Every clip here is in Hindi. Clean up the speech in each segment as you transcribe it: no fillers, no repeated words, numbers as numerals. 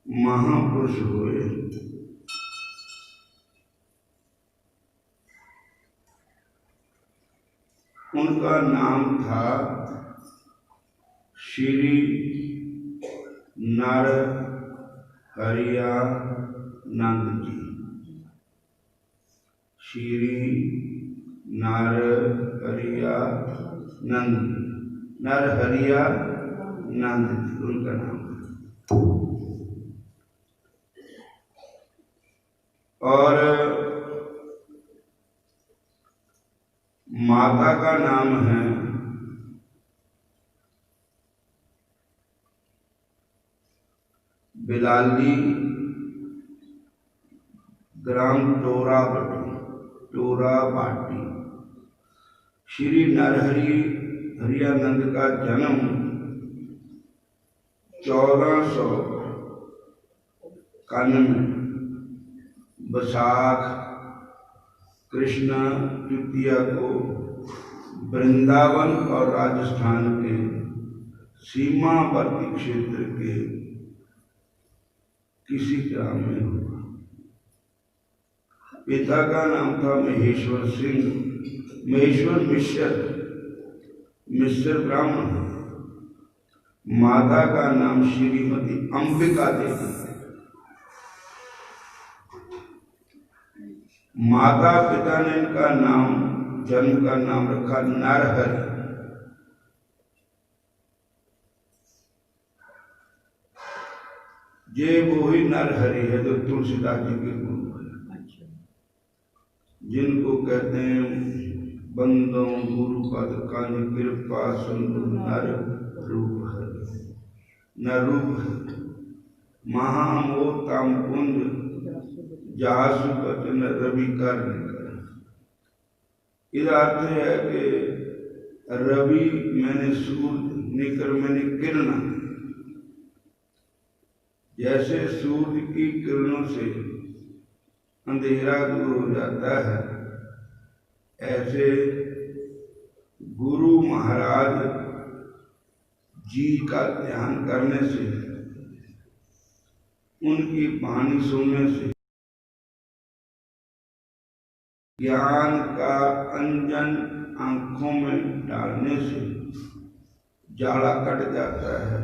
महापुरुष हुए, उनका नाम था श्री नर हरियानंद जी। श्री नर हरियानंद, नर हरियानंद जी उनका नाम था। और माता का नाम है बिलाली, ग्राम टोरा बाटी। श्री नरहरि हरियानंद का जन्म 1491 वैशाख कृष्ण तृतीया को वृंदावन और राजस्थान के सीमावर्ती क्षेत्र के किसी ग्राम में हुआ। पिता का नाम था महेश्वर सिंह, महेश्वर मिश्र ब्राह्मण। माता का नाम श्रीमती अंबिका देवी। माता पिता ने इनका नाम, जन्म का नाम रखा नरहरि। ये वो ही नरहरि है जो तुलसीदास जी के गुरु है, जिनको कहते हैं बंदों गुरु पद कांज कृपा सिंधु नर रूप हरि। न रूप महामोताम कुंज जासु बचन रवि कर। इसका अर्थ है कि रवि मैंने सूर्य, निकर मैंने किरण। जैसे सूर्य की किरणों से अंधेरा दूर हो जाता है, ऐसे गुरु महाराज जी का ध्यान करने से, उनकी वाणी सुनने से, ज्ञान का अंजन आंखों में डालने से जाला कट जाता है,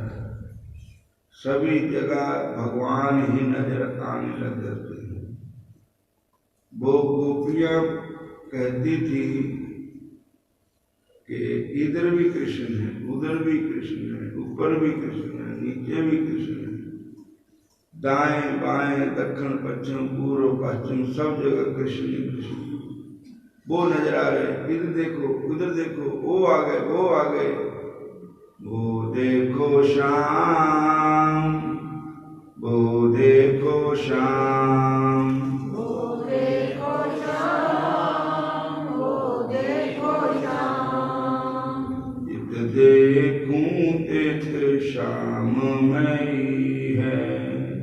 सभी जगह भगवान ही नजर आने लग जाते हैं। वो गोपियां कहती थी कि इधर भी कृष्ण है, उधर भी कृष्ण है, ऊपर भी कृष्ण है, नीचे भी कृष्ण है, दाएं बाएं दक्षिण पश्चिम पूर्व पश्चिम सब जगह कृष्ण ही कृष्ण। वो नजर आ रहे, इधर देखो उधर देखो, वो आ गए वो आ गए, वो देखो श्याम वो देखो श्याम वो देखो श्याम वो देखो श्याम, जित देखूं तित श्याम मैं ही है,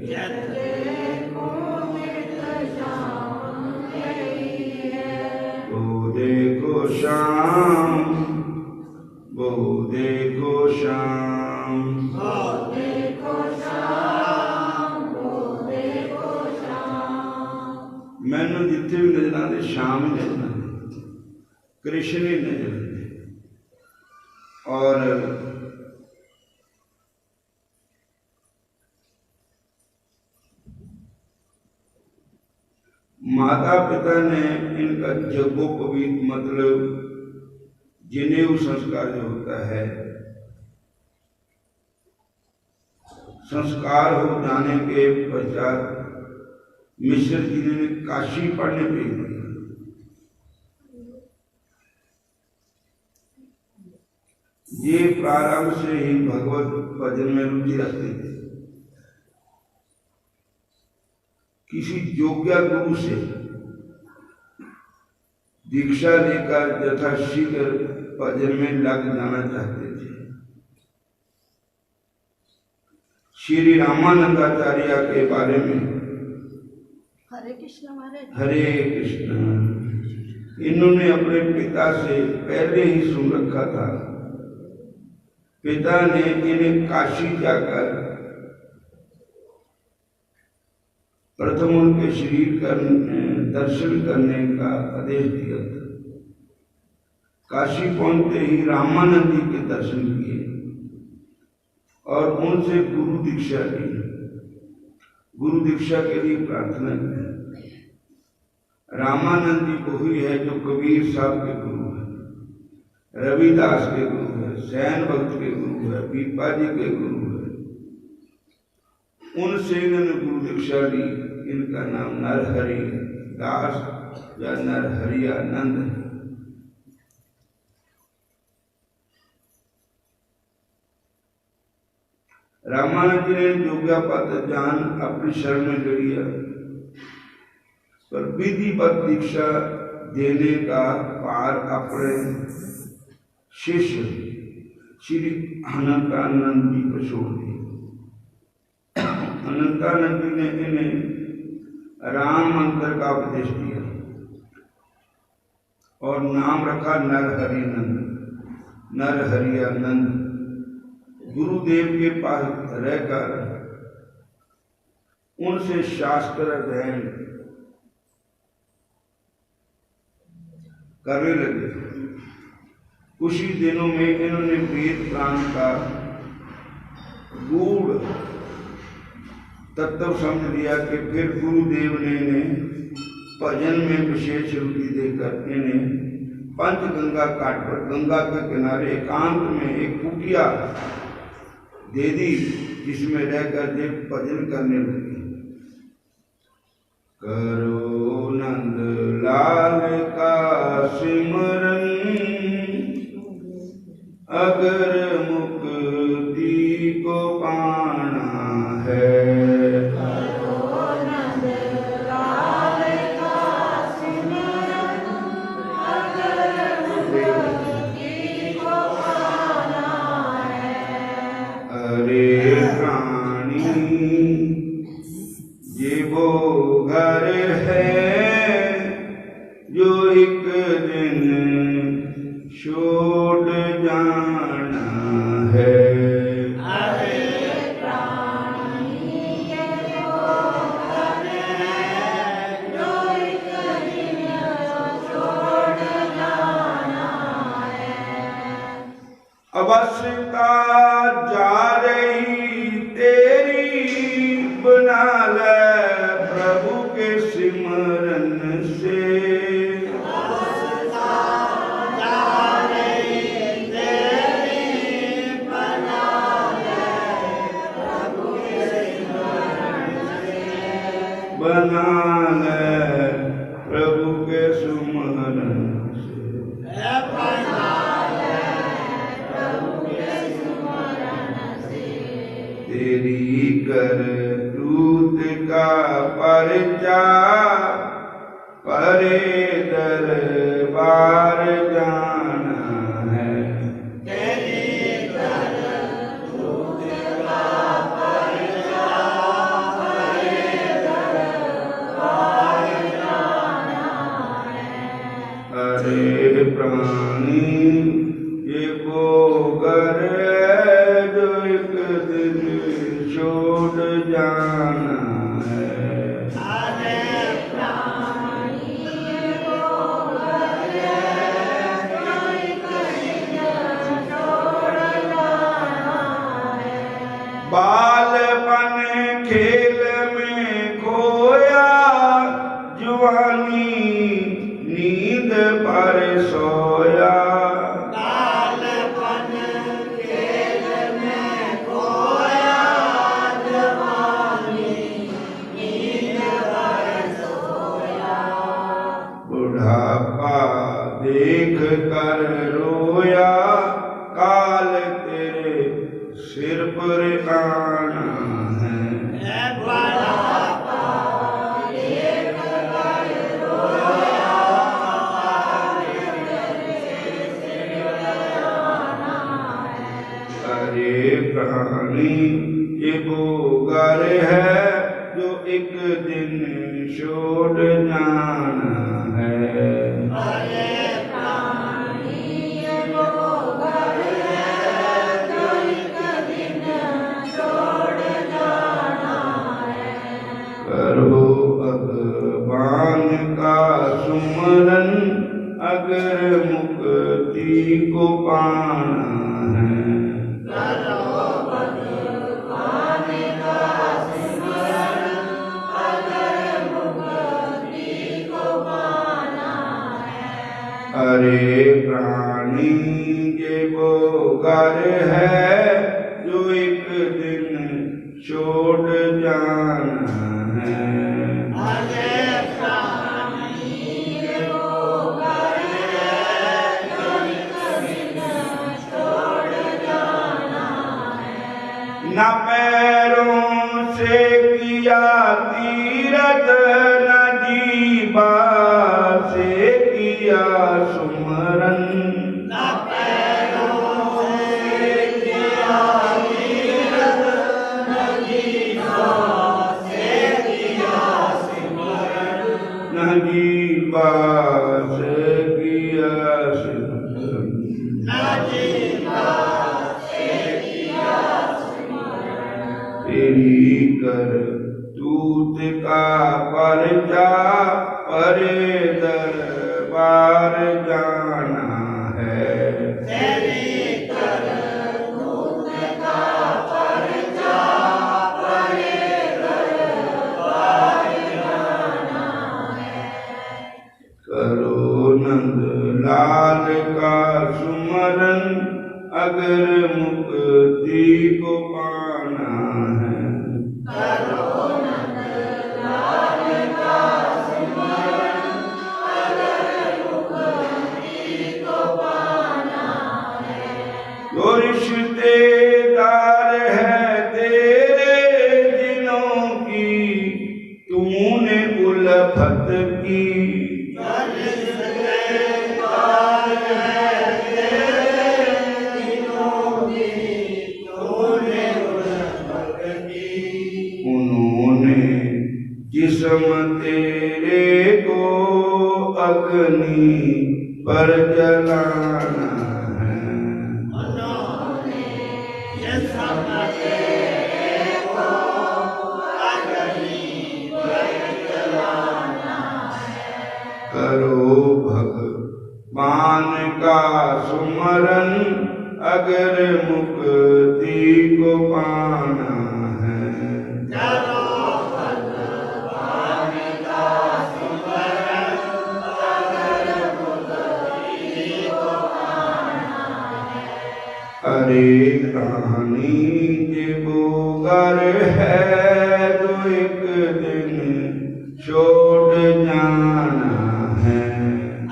जित देखूं तित श्याम मैं ही है। वो देखो श्याम वो देखो श्याम वो देखो श्याम वो देखो श्याम। मैनू जिथे भी नजर आते श्याम ही नजर आते, कृष्ण ही नजर आते। और माता पिता ने इनका जगोपवीत मतलब जनेऊ संस्कार जो होता है, संस्कार हो जाने के पश्चात मिश्र जी ने काशी पढ़ने भेज दिया। ये प्रारंभ से ही भगवत भजन में रुचि रखते थे। किसी योग्य गुरु से दीक्षा लेकर यथाशीघ्र भजन में लग जाना चाहते थे। श्री रामानंदाचार्य के बारे में हरे कृष्ण महाराज, हरे कृष्ण, इन्होंने अपने पिता से पहले ही सुन रखा था। पिता ने इन्हें काशी जाकर प्रथम उनके शरीर का दर्शन करने का आदेश दिया था। काशी पहुंचते ही रामानंद जी के दर्शन किए और उनसे गुरु दीक्षा ली। गुरु दीक्षा के लिए प्रार्थना की। रामानंद जी को हुई है जो कबीर साहब के गुरु है, रविदास के गुरु है, सैन भक्त के गुरु है, पीपा जी के गुरु है। उनसे इन्होंने गुरु दीक्षा ली। इनका नाम नरहरि दास या नरहरियानंद है। रामानंद जी ने योग्यापात जान अपनी शरण में ले लिया, पर विधिवत दीक्षा देने का पार अपने शिष्य श्री अनंतानंद जी को छोड़ दिया। अनंतानंद जी ने इन्हें राम मंत्र का उपदेश दिया और नाम रखा नरहरिनंद, नरहरियानंद। गुरुदेव के पास रहकर उनसे शास्त्र अध्ययन करने लगे। कुछ ही दिनों में इन्होंने वेद पुराण का गूढ़ तत्व समझ लिया कि फिर गुरुदेव ने भजन में विशेष रुचि देकर इन्हें पंचगंगा घाट पर गंगा के किनारे एकांत में एक कुटिया दे दी, जिसमें रहकर देव भजन करने लगे। करो नंद लाल का सिमरन, अगर मुक्ति को पाना है। घर है जो एक दिन छोड़ जाना बना ले प्रभु के सुमरन से। तेरी करतूत का परचा परे दरबार जाना है। अरे प्राणी ये गोगर है जो एक दिन छोड़ जाना है। बालपन खेल में खोया जवानी नींद पर सोया। बालपन खेल में खोया जवानी नींद पर सोया। बुढ़ापा देख कर रोया काल तेरे सिर पर आना है। अरे प्राणी ये गोगर है जो एक दिन छोड़ जाना है। करो भगवान का सुमरन अगर मुक्ति को पाना है। अरे प्राणी ये गोगर है जो एक दिन छोड़ जाना है। न पैरों से किया तीरथ न जीवा से किया सुमरन। न पैरों से किया तीरथ न जीवा से किया सुमरन। न जीवा से किया सुमरन। न जीवा तेरी करतूत का परचा परे दरबार जाना है। तेरी करतूत का परचा परे दरबार जाना है। करो नंद लाल का सुमरन अगर मुक्ति को पाना है। करो नंदलाल का सुमरन अगर मुक्ति को पाना है। जो रिश्तेदार है तेरे जिनों की तूने उल्फत की। जिस्म तेरे को अग्नि पर जलाना है। उन्होंने जिस्म तेरे को अग्नि पर जलाना है। करो भगवान का सुमरन अगर मुक्ति को पाना है। अरे प्राणी ये गोगर है जो एक दिन छोड़ जाना है।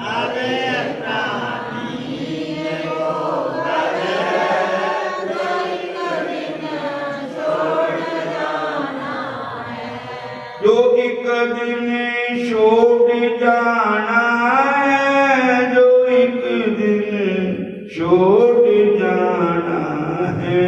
अरे प्राणी को करे तो एक दिन छोड़ जाना है। जो एक दिन छोड़ जाना है, जो एक दिन छोड़ जाना है।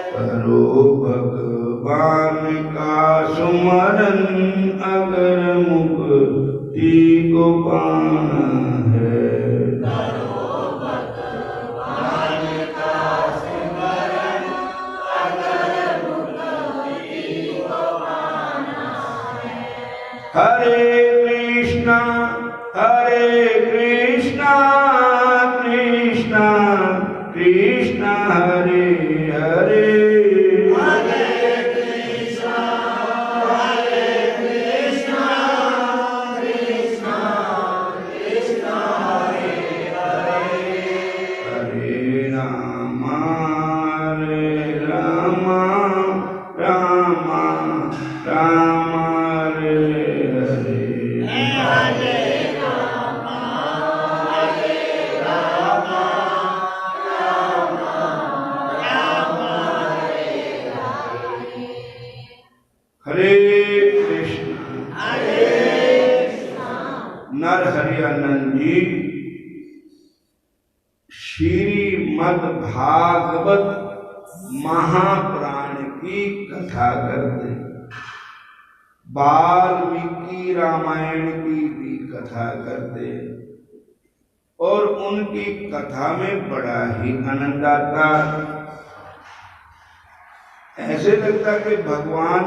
करो भगवान का सुमरन अगर मुक्ति को पाना है। करो भगवान का सिमरन अगर मुक्ति को पाना है। हरे कृष्णा कृष्णा कृष्णा हरे हरे। हरे कृष्णा कृष्णा कृष्णा हरे हरे। हरे राम राम राम हरे हरे। हरे राम हरे कृष्ण। नर हरियानंद जी श्रीमद् भागवत महापुराण की कथा करते, वाल्मीकि रामायण की भी कथा करते और उनकी कथा में बड़ा ही आनंद आता। ऐसे लगता कि भगवान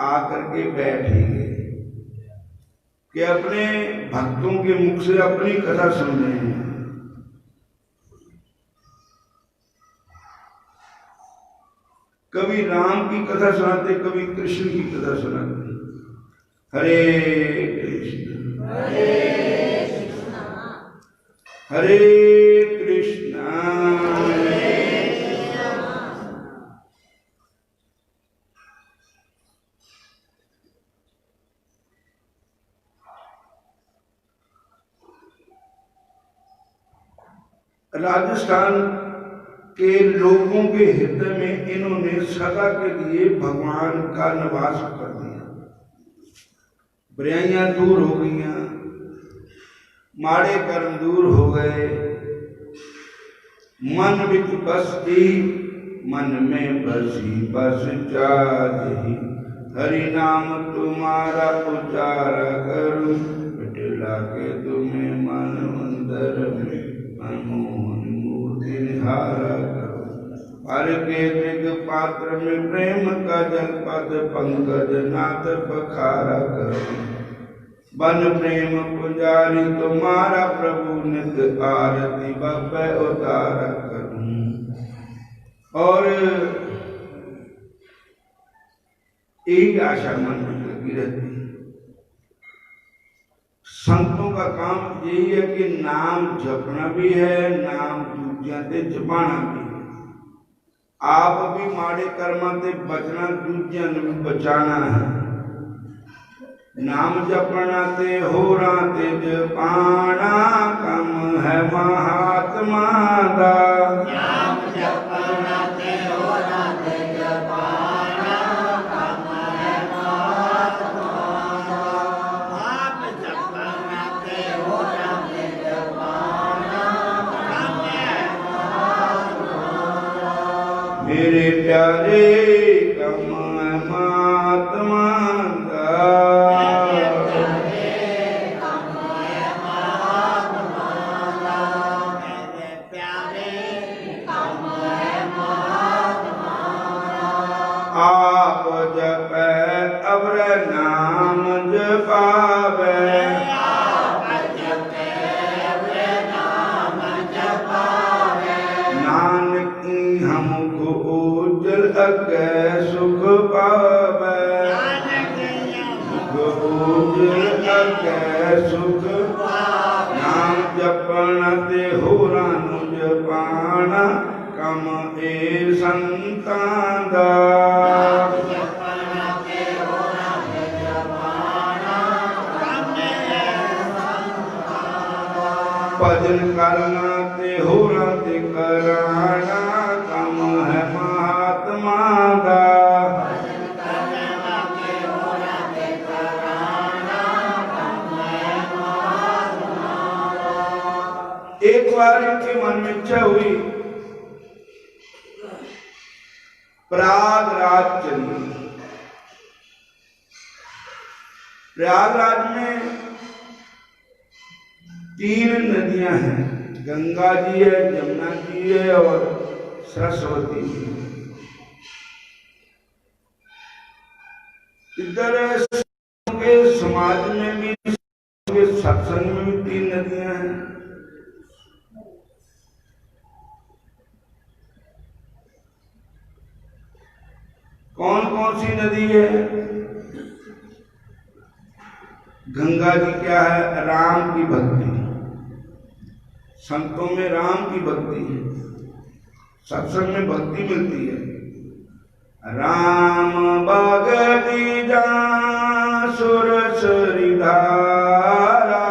आकर के बैठ ही गए, कि अपने भक्तों के मुख से अपनी कथा सुन रहे हैं। कभी राम की कथा सुनाते, कभी कृष्ण की कथा सुनाते। हरे कृष्ण हरे कृष्ण। राजस्थान के लोगों के हृदय में इन्होंने सदा के लिए भगवान का निवास कर दिया। बुराइयां दूर हो गईं, माड़े कर्म दूर हो गए। मन विच बसती, मन में बसी बस चाही। हरि नाम तुम्हारा उच्चारा करूं, बिटला के तुम्हें मन मंदिर में मनमोहन मूर्ति निहारा करूं। हर के दिग पात्र में प्रेम का जल पद पंकज नाथ पखारा करूं। बन प्रेम पुजारी तुम्हारा प्रभु नित आरती बप्पे उतारा करूं। और एक आशा मन में लगी रहती है। संतों का काम यही है कि नाम जपना भी है, नाम दूजियां ते जपाना भी है। आप भी माड़े कर्मां ते बचना, दूजियां नूं भी बचाना है। नाम जपना ते होरां ते जपाना, कम है महात्मा दा। नाम जपना ते होरां ते जपाना, कम है महात्मा दा। नाम जपना ते होरां ते जपाना, कम है महात्मा दा। मेरे प्यारे कम है महात्मा दा। आप जपै अवर नाम जपावे, नानक हमको उज्जल अगे सुख पावे। सुख उज्जल अगे सुख, नाम जपन जपण ते होरां नूं जपाणा कम ए संतां दा। भजन करना ते होरां ते कराना कम है महात्मा दा। एक बार इनके मन में इच्छा हुई प्रयागराज चलने। प्रयागराज में 3 नदियां हैं, गंगा जी है, जमुना जी है और सरस्वती जी। इधर के समाज में भी, सत्संग में भी 3 नदियां हैं। कौन कौन सी नदी है? गंगा जी क्या है? राम की भक्ति। संतों में राम की भक्ति है, सत्संग में भक्ति मिलती है। राम भगति जा सुर सरिधारा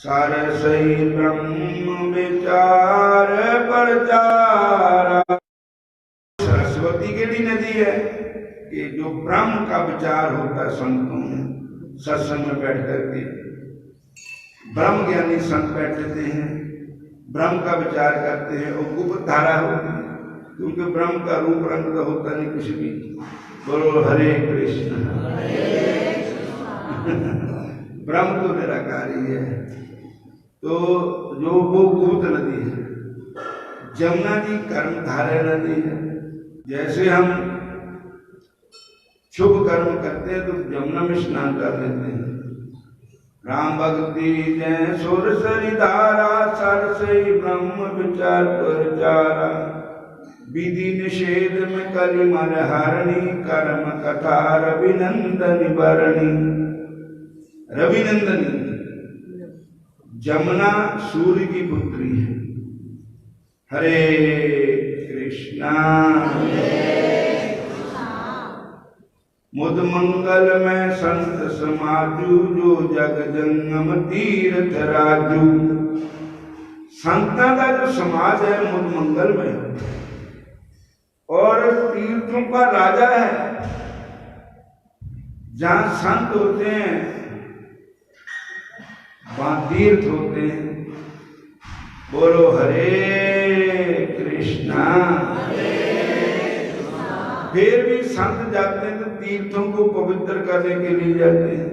सरसई ब्रह्म विचार प्रचारा। सरस्वती केड़ी नदी है कि जो ब्रह्म का विचार होता है संतों में, सत्संग में बैठ करके ब्रह्म ज्ञानी संत बैठते हैं, ब्रह्म का विचार करते हैं। और गुप्त धारा होती है, क्योंकि ब्रह्म का रूप रंग तो होता नहीं कुछ भी। बोलो हरे कृष्ण। ब्रह्म तो निराकारी है। तो जो वो गुप्त नदी है। जमुना जी कर्मधारय नदी है। जैसे हम शुभ कर्म करते हैं तो जमुना में स्नान कर लेते हैं। राम भक्ति जय सुर सरिधारा सरसई ब्रह्म विचार प्रचारा विधि निषेध में कली मन हरणी कर्म कथा रविनंदनी बरणी। रविनंदनी जमुना सूर्य की पुत्री है। हरे कृष्णा। मुद मंगल में संत समाजू जो जग जंगम तीर्थ राजू। संतां का जो समाज है मुद मंगल में और तीर्थों का राजा है। जहां संत होते हैं वहां तीर्थ होते हैं। बोलो हरे कृष्णा। फिर भी संत जाते हैं तो तीर्थों को पवित्र करने के लिए जाते हैं।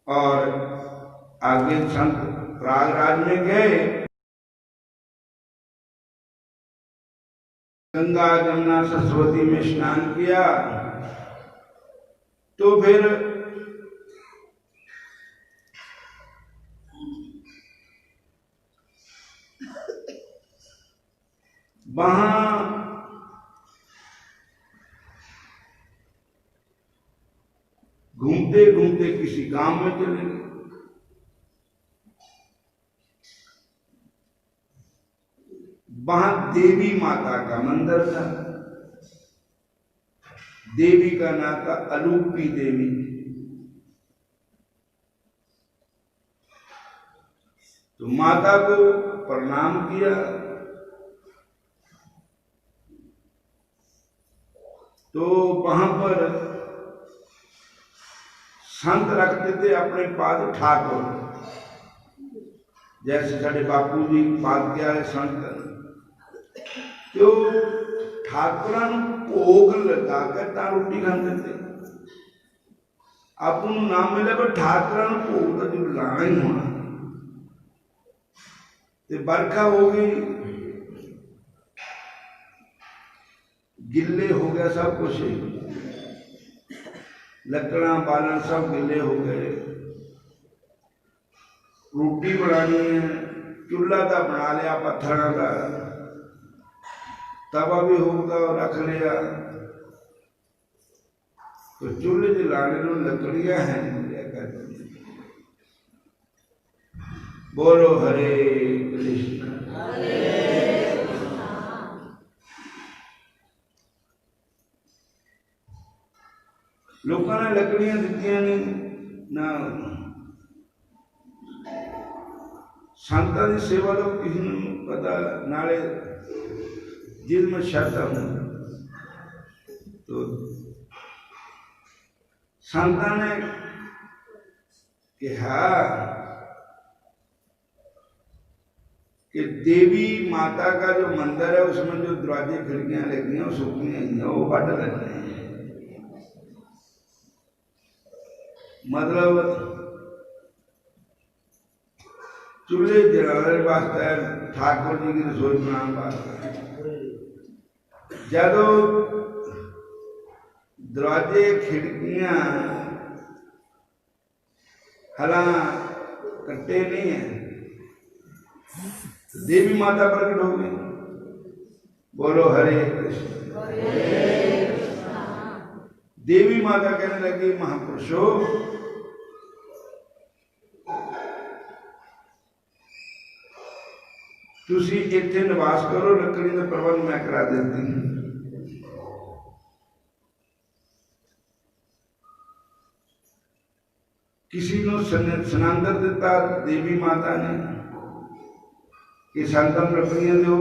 और आगे संत प्रयागराज में गए, गंगा जमुना सरस्वती में स्नान किया। तो फिर वहां घूमते घूमते किसी गांव में चले गए। वहां देवी माता का मंदिर था। देवी का नाम था अलूपी देवी। तो माता को प्रणाम किया। तो वहां पर संत रखते थे अपने पाद ठाकुर। जैसे साढ़े बापू जी पाद क्या है संत। तो ठाकुरां भोग लगा कर ता रोटी खाते थे। आप नाम मिले पर ठाकुरां भोग का जो लाना ही होना। ते बरखा हो गई, गिल्ले हो गया सब कुछ, लकड़ा बालन सब गिले हो गए। रोटी बनानी है, चूल्हा तो बना लिया पत्थर का, तवा भी होगा और रख लिया। तो चूल्हे जलाने में लकड़ियां हैं, बोलो हरे कृष्ण। लोगों ने लकड़ियां दित्तियां ने ना संतां दी सेवा तो किसी नूं पता नाले जिल में श्रद्धा हो तो संतां ने कहा कि देवी माता का जो मंदिर है उसमें जो दरवाजे खिड़कियां लगी हैं वो सूखी हैं वो बट लगने हैं। मतलब चूल्हे जलाने वास्ते ठाकुर जी की रसोई बनाने वास्ते जदों दरवाजे खिड़कियां हला कट्टे नहीं है देवी माता प्रकट हो गई। बोलो हरे कृष्ण। देवी माता कहने लगी महापुरुषों तुसी इत्थे निवास करो लकड़ी का प्रबंध मैं करा देती हूं। किसी ने सनांदर दिता देवी माता ने कि संतन लकड़ियां दो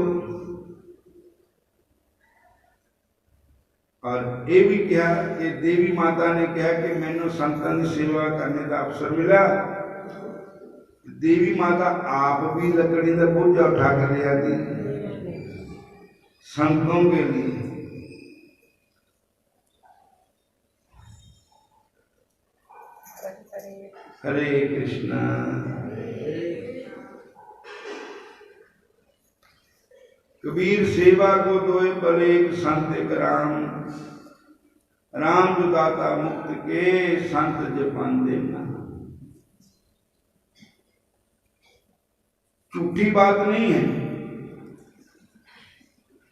और ये भी कहा कि देवी माता ने कहा कि मैनू संतां की सेवा करने का अवसर मिला। देवी माता आप भी लकड़ी का बोझा उठा कर ले आती संतों के लिए। हरे कृष्णा। कबीर सेवा को दोए पर एक संत एक राम, राम जो दाता मुक्त के संत जपांदे ना। झूठी बात नहीं है।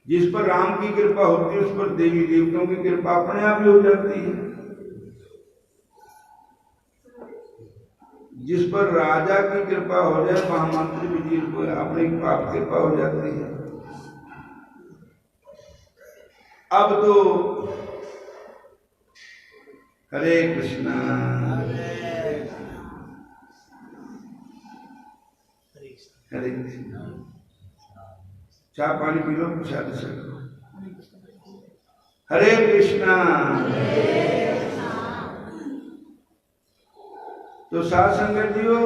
जिस पर राम की कृपा होती है उस पर देवी देवताओं की कृपा अपने आप ही हो जाती है। जिस पर राजा की कृपा हो जाए महामंत्री वजीर को अपनी पाप कृपा हो जाती है। अब तो हरे कृष्णा। हरे कृष्णा। चाय पानी पी लो प्रसाद से। हरे कृष्णा। तो साध संगत जीओ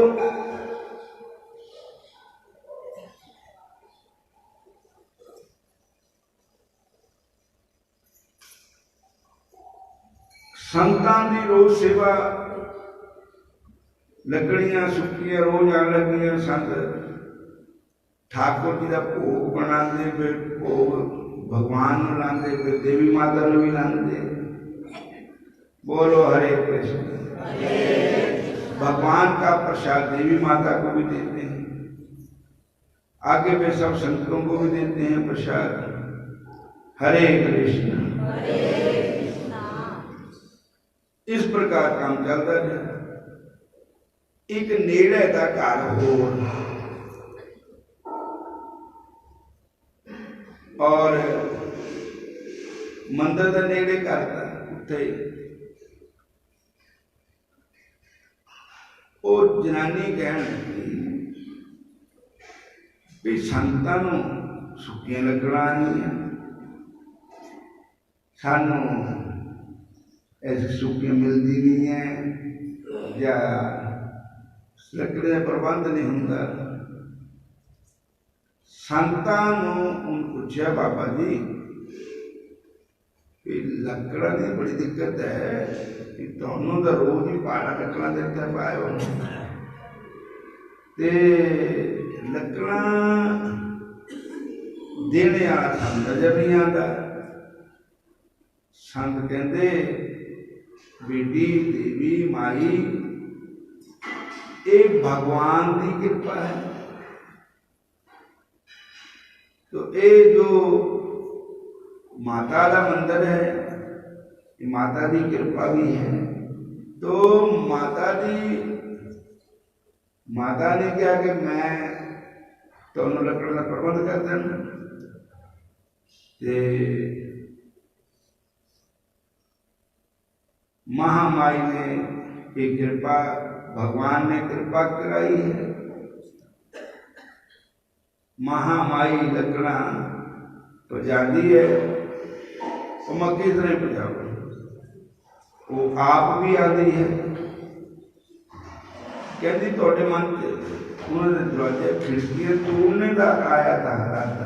संतां दी रोज सेवा लकड़ियां सुखियां रोज आन लगियां। संत ठाकुर जी का भोग बनाते फिर भोग भगवान लाते फिर देवी माता ने भी लाते। बोलो हरे कृष्ण। भगवान का प्रसाद देवी माता को भी देते हैं आगे वे सब संतों को भी देते हैं प्रसाद। हरे कृष्ण। इस प्रकार काम चलता है। एक नेड़े का घर हो और मंदिर का नेड़े करता उत्थे वो जनानी कहन भी संतां नूं सुखियां लगना नहीं है सानू ऐसी सुखियां मिलती नहीं है या लकड़ी का प्रबंध नहीं होंदा। संतां नूं उन पूछया बाबा जी लकड़ा की बड़ी दिक्कत है दोनों का रोज ही पाला लकड़ा देता पाए लकड़ा देने वाला संत नजर नहीं आता। संत कहते बेटी देवी माई ये भगवान की कृपा है। तो ये जो माता का मंदिर है ये माता की कृपा भी है। तो माता की माता ने क्या कि मैं तो लकड़ का प्रबंध कर देना ते महामाई ने एक कृपा, भगवान ने कृपा कराई है। महामाई लकड़ा पजा दी है, तो मैं किस तरह पजाऊँ? वो आप भी आती है, कहती थोड़े मन से उन्होंने दरवाजे खिड़कियां तोड़ने तक आया था। रात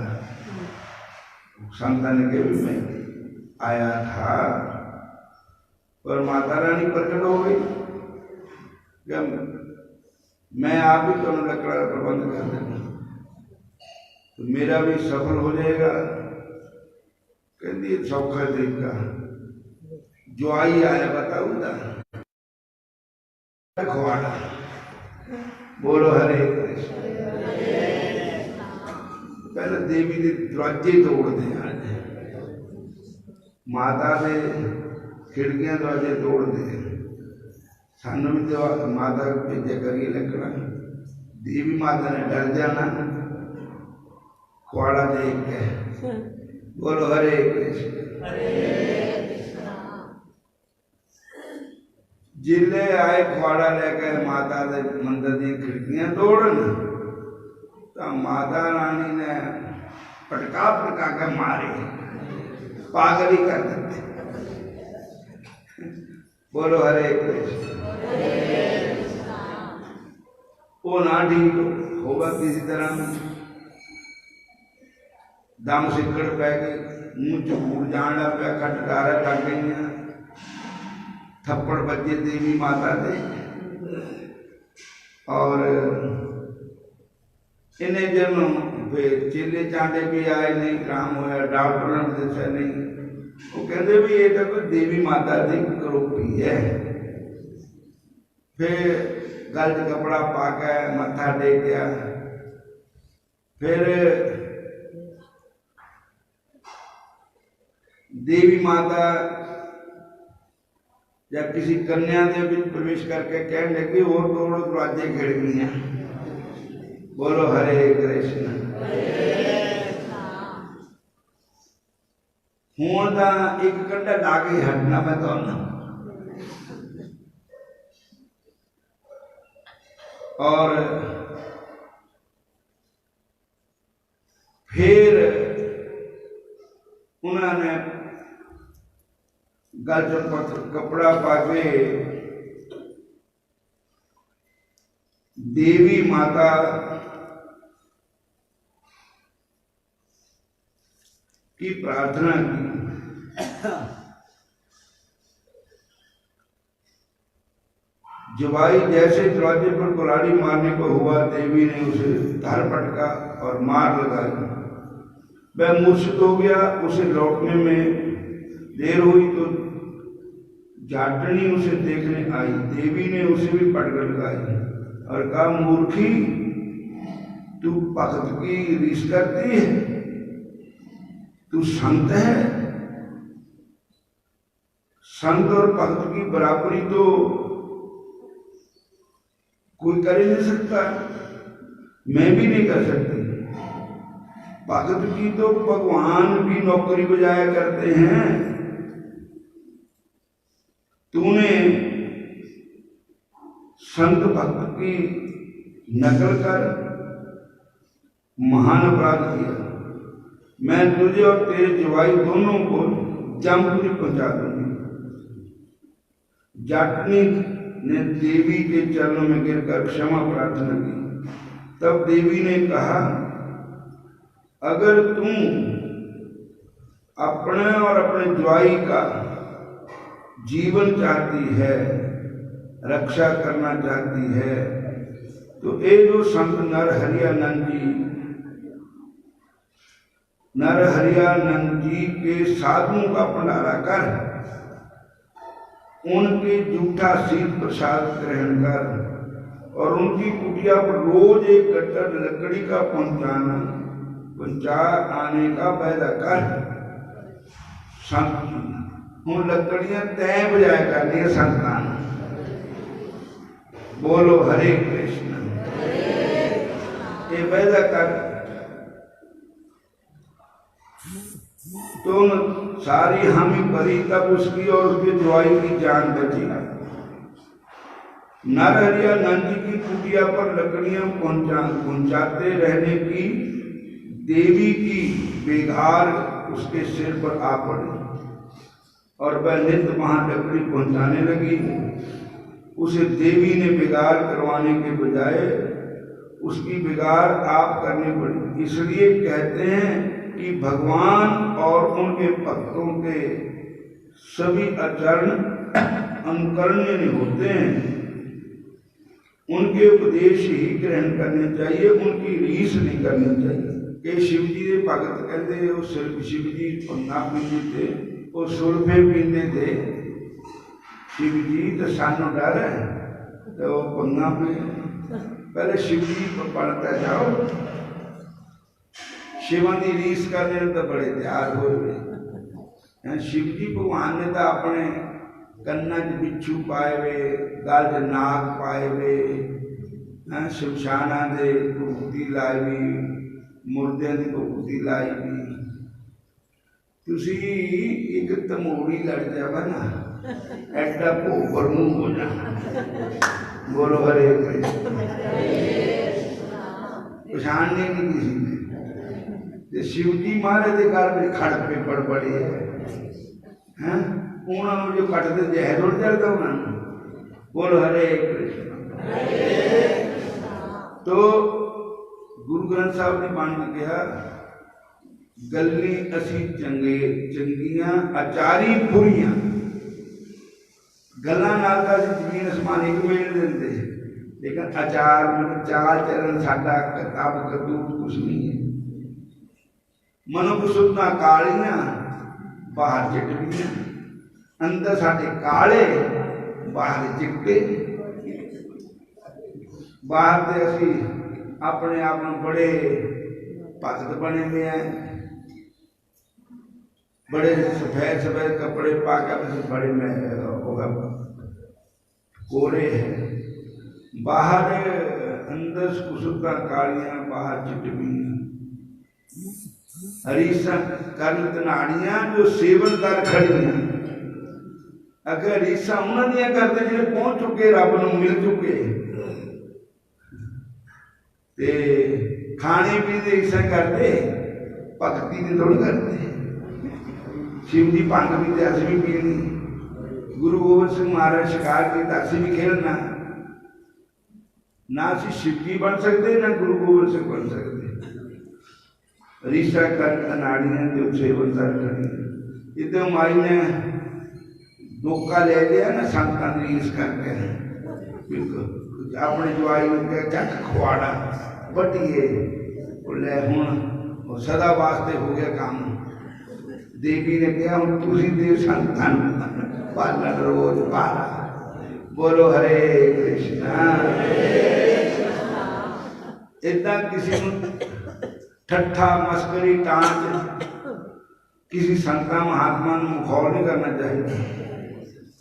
संतान के भी में आया था, पर माता रानी प्रकट हो गई कि मैं आप ही तो लकड़ा का प्रबंध कर देना, तो मेरा भी सफल हो जाएगा। कहती सौखा तरीका जो आई आया बताऊ था खुआड़ा। बोलो हरे कृष्ण। पहले देवी के दरवाजे तोड़ दे, माता के खिड़कियां दरवाजे तोड़ दे। सानू भी तो माता भेजा करिए लकड़ा, देवी माता ने डर जाना खुआड़ा देख के। बोलो हरे कृष्ण। जिले आए खुआड़ा लेकर माता के मंदिर दी खिड़कियां तोड़न, तो माता रानी ने पटका पटका के मारे, पागल ही कर देते। बोलो हरे कृष्ण। वो ना ठीक होगा किसी तरह, दम सिकड़ पै गई, मुंह च फूट जान लग पाया, खटकारा लग गई, थप्पड़ बजे देवी माता दे। और इन्हें जब चेले चांटे भी आए नहीं, काम होया, डॉक्टर ने दसा नहीं, वो कहते भी ये तो कोई देवी माता की करोपी है। फिर गल च कपड़ा पा के मत्था टेकिया, फिर देवी माता या किसी कन्या के भी प्रवेश करके कहने लगी और तोड़ो दरवाजे खिड़कियां। बोलो हरे कृष्ण। हूं तो एक कंडा ला के हटना मैं तो ना, और फिर उन्होंने गल च कपड़ा पाके देवी माता की प्रार्थना की। जवाई जैसे दरवाजे पर कुल्हाड़ी मारने को हुआ, देवी ने उसे धर पटका और मार लगाई। वह मूर्छित हो गया, उसे लौटने में देर हुई तो जाटनी उसे देखने आई। देवी ने उसे भी पटक लगाई और कहा, मूर्खी तू भक्त की रीस करती है, तू संत है, संत और भक्त की बराबरी तो कोई कर ही नहीं सकता, मैं भी नहीं कर सकती। भगत की तो भगवान भी नौकरी बजाया करते हैं, तूने संत भक्त की नकल कर महान अपराध किया। मैं तुझे और तेरे जवाई दोनों को जमपुरी पहुंचा दूंगी। जाटनी ने देवी के चरणों में गिरकर क्षमा प्रार्थना की। तब देवी ने कहा, अगर तुम अपने और अपने ज्वाई का जीवन चाहती है, रक्षा करना चाहती है, तो ये जो संत नरहरियानंद जी के साधुओं का भंडारा कर, उनके जूठा शीत प्रसाद ग्रहण कर और उनकी कुटिया पर रोज एक गट्टर लकड़ी का पहुंचा आने का वायदा कर। संत हूँ लकड़ियां तय बजाय करनी है संतान। बोलो हरे कृष्ण। पैदा कर, तुम सारी हामी भरी, तब उसकी और उसके ज्वाई की जान बची। नरहरिया नंदी की कुटिया पर लकड़ियां पहुंचाते रहने की देवी की बेगार उसके सिर पर आ पड़ी और वह नित्य वहां लकड़ी पहुंचाने लगी। उसे देवी ने बिगाड़ करवाने के बजाय उसकी बिगाड़ आप करनी पड़ी। इसलिए कहते हैं कि भगवान और उनके भक्तों के सभी आचरण अनुकरणीय होते हैं। उनके उपदेश ही ग्रहण करने चाहिए, उनकी रीस नहीं करनी चाहिए। कि शिव जी के भगत कहते शिव जी पन्ना पीते थे, वो सुरफे पीते थे। शिव जी तो सानू डर है तो वो पन्ना पी, पहले शिव जी को पढ़ते जाओ, शिवा की रीस करने तो बड़े तैयार हो गए। शिव जी भगवान ने तो अपने कन्ना च बिच्छू पाए वे, गल च नाग पाए वे, शमशाना दे भुगती लाई भी, मुर्दियां की भुगती लाई भी। तुसी एक तमोड़ी लड़ जावा ना, ऐसा भोगर मुंह हो जा। बोलो हरे कृष्ण। पछाण नहीं किसी ने। शिव जी महाराज के घर में खड़ पे पड़ पड़े हैं, उन्होंने जो कटते जहर उड़ जाता उन्होंने। बोलो हरे कृष्ण। तो गुरु ग्रंथ साहब ने मान के कहा, गल्ली असी चंगे चंगियां आचारी बुरियां। गल्लां नाल तां जमीन आसमान एक मेल देंदे, लेकिन आचार मतलब चाल चलन साडा किताब करतूत कुछ नहीं है। मनुख सुतना कालियां बाहर चिट्टियां, अंदर साडे काले बाहर चिट्टे। बाहर ते असी अपने आप में बड़े भगत बने हुए हैं, बड़े सफेद सफेद कपड़े पाकर बड़े में कोरे हैं। बाहर अंदर कुसुता कालियां बाहर चिटबियां। हरीसा कर तनाड़ियां जो सेवन कर खड़ियां। अगर रीसा उन्होंने करते जो पहुंच चुके रब नूं मिल चुके, ते खाने पीने रीसा करते, भगती ने थोड़ी करते। शिव जी भंग पीते अस भी पीनी, गुरु गोबिंद सिंह महाराज शिकार किया अस भी खेलना। ना असी शिव जी बन सकते ना गुरु गोबिंद सिंह बन सकते। रीसा कर अनाड़ियां जो सेवन कर खड़ी। इधर माई ने धोखा ले लिया ना संतां दी रीस करके, अपने जवाई ने चक खुआड़ा बटिए ले हुण सदा वास्ते हो गया काम। देवी ने कहा हूँ तुसी देव संतान पालन रोज पाला। बोलो हरे कृष्णा। इदा किसी ठट्ठा मस्करी टांच किसी संता महात्मा मखौल नहीं करना चाहिए,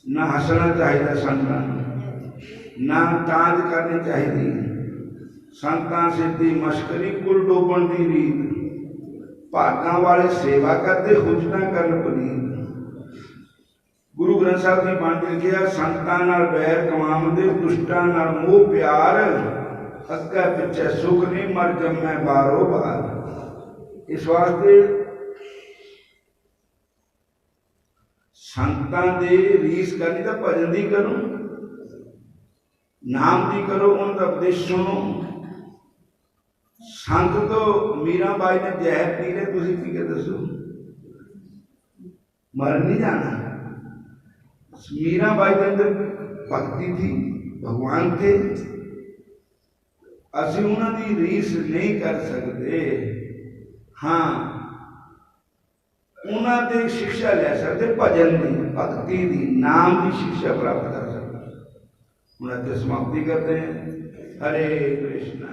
ना हसना चाहिए संतां, ना टांच करनी चाहिए। संतां सिद्धि मस्करी कुल डोबन की रीत, भागा वाले सेवा करते खुजना करन पनीत। गुरु ग्रंथ साहब जी बाण के लिखिया, संतां नाल बैर कमावदे दुष्टां नाल मोह प्यार, अगे पिछे सुख नहीं मर जमै बारो बार। इस वास्ते संतां दे रीस करनी तो भजन दी करो, नाम दी करो, उनका उपदेश सुनो। संत तो मीरा बाई ने जहर पी ले, तुसी पी के दसो, मर नहीं जाना। मीरा बाई के अंदर भक्ति थी, भगवान थे, असी उन्होंने रीस नहीं कर सकते। हाँ उन्होंने शिक्षा ले सकते, भजन की भक्ति की नाम की शिक्षा प्राप्त कर सकते। उन्होंने समाप्ति करते हैं। हरे कृष्णा।